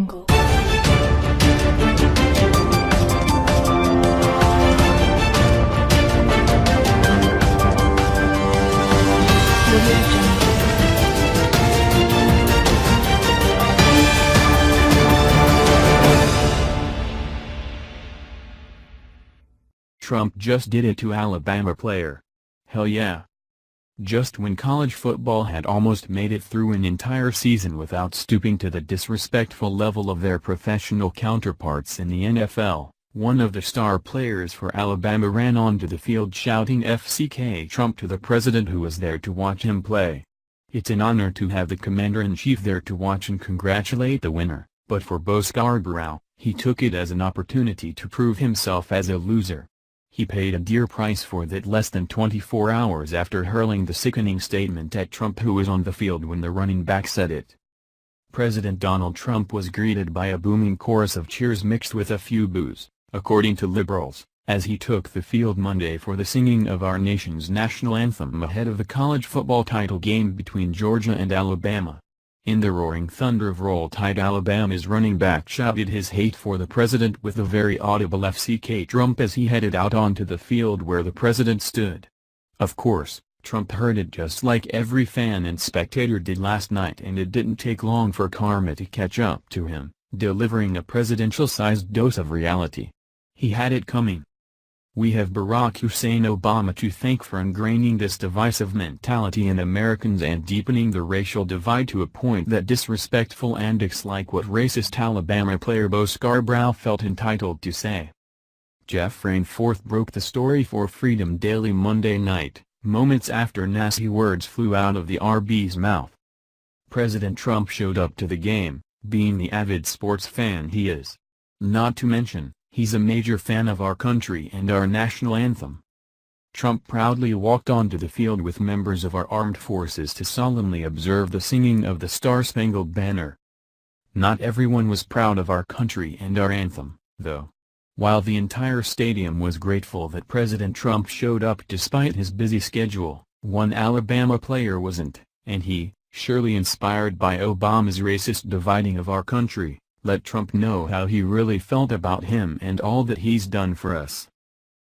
angle. Trump just did it to Alabama player. Hell yeah. Just when college football had almost made it through an entire season without stooping to the disrespectful level of their professional counterparts in the NFL, one of the star players for Alabama ran onto the field shouting FCK Trump to the president who was there to watch him play. It's an honor to have the commander-in-chief there to watch and congratulate the winner, but for Bo Scarborough, he took it as an opportunity to prove himself as a loser. He paid a dear price for that less than 24 hours after hurling the sickening statement at Trump, who was on the field when the running back said it. President Donald Trump was greeted by a booming chorus of cheers mixed with a few boos, according to liberals, as he took the field Monday for the singing of our nation's national anthem ahead of the college football title game between Georgia and Alabama. In the roaring thunder of Roll Tide, Alabama's running back shouted his hate for the president with the very audible FCK Trump as he headed out onto the field where the president stood. Of course, Trump heard it just like every fan and spectator did last night, and it didn't take long for karma to catch up to him, delivering a presidential-sized dose of reality. He had it coming. We have Barack Hussein Obama to thank for ingraining this divisive mentality in Americans and deepening the racial divide to a point that disrespectful antics like what racist Alabama player Bo Scarborough felt entitled to say. Jeff Rainforth broke the story for Freedom Daily Monday night, moments after nasty words flew out of the RB's mouth. President Trump showed up to the game, being the avid sports fan he is. Not to mention, he's a major fan of our country and our national anthem. Trump proudly walked onto the field with members of our armed forces to solemnly observe the singing of the Star-Spangled Banner. Not everyone was proud of our country and our anthem, though. While the entire stadium was grateful that President Trump showed up despite his busy schedule, one Alabama player wasn't, and he, surely inspired by Obama's racist dividing of our country, let Trump know how he really felt about him and all that he's done for us.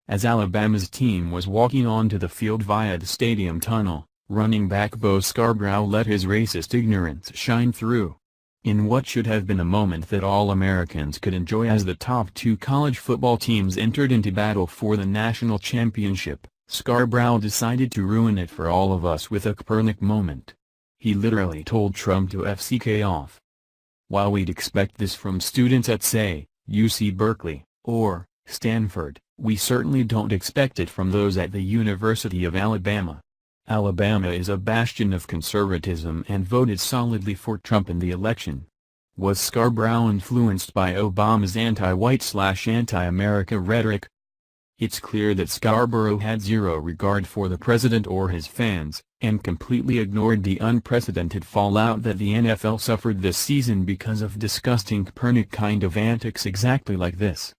As Alabama's team was walking onto the field via the stadium tunnel, running back Bo Scarborough let his racist ignorance shine through. In what should have been a moment that all Americans could enjoy as the top two college football teams entered into battle for the national championship, Scarborough decided to ruin it for all of us with a Copernic moment. He literally told Trump to FCK off. While we'd expect this from students at, say, UC Berkeley, or Stanford, we certainly don't expect it from those at the University of Alabama. Alabama is a bastion of conservatism and voted solidly for Trump in the election. Was Scarborough influenced by Obama's anti-white/anti-America rhetoric? It's clear that Scarborough had zero regard for the president or his fans, and completely ignored the unprecedented fallout that the NFL suffered this season because of disgusting Copernic kind of antics exactly like this.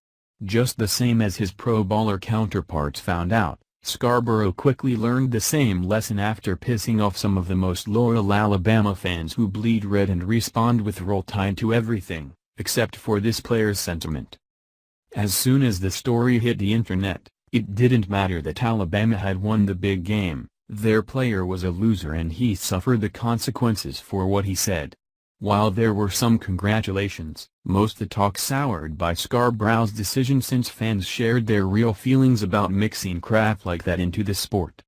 Just the same as his pro bowler counterparts found out, Scarborough quickly learned the same lesson after pissing off some of the most loyal Alabama fans who bleed red and respond with Roll Tide to everything, except for this player's sentiment. As soon as the story hit the internet, it didn't matter that Alabama had won the big game, their player was a loser and he suffered the consequences for what he said. While there were some congratulations, most the talk soured by Scarborough's decision since fans shared their real feelings about mixing crap like that into the sport.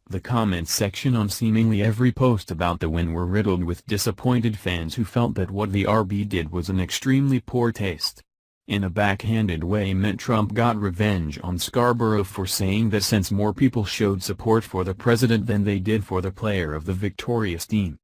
The comments section on seemingly every post about the win were riddled with disappointed fans who felt that what the RB did was an extremely poor taste. In a backhanded way meant Trump got revenge on Scarborough for saying that since more people showed support for the president than they did for the player of the victorious team.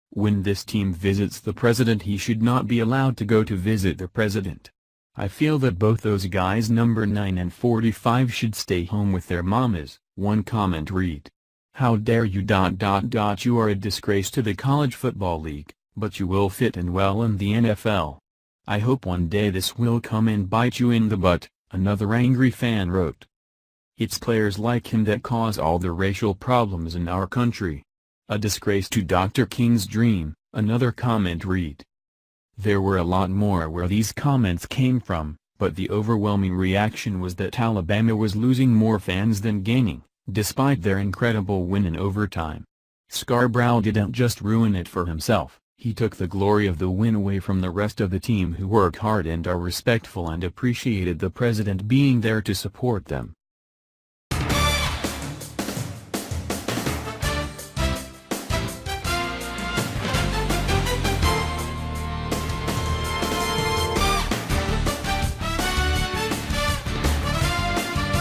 When this team visits the president, he should not be allowed to go to visit the president. I feel that both those guys number 9 and 45 should stay home with their mamas, one comment read. How dare you ... You are a disgrace to the college football league, but you will fit in well in the NFL. I hope one day this will come and bite you in the butt, another angry fan wrote. It's players like him that cause all the racial problems in our country. A disgrace to Dr. King's dream, another comment read. There were a lot more where these comments came from, but the overwhelming reaction was that Alabama was losing more fans than gaining, despite their incredible win in overtime. Scarborough didn't just ruin it for himself, he took the glory of the win away from the rest of the team who work hard and are respectful and appreciated the president being there to support them.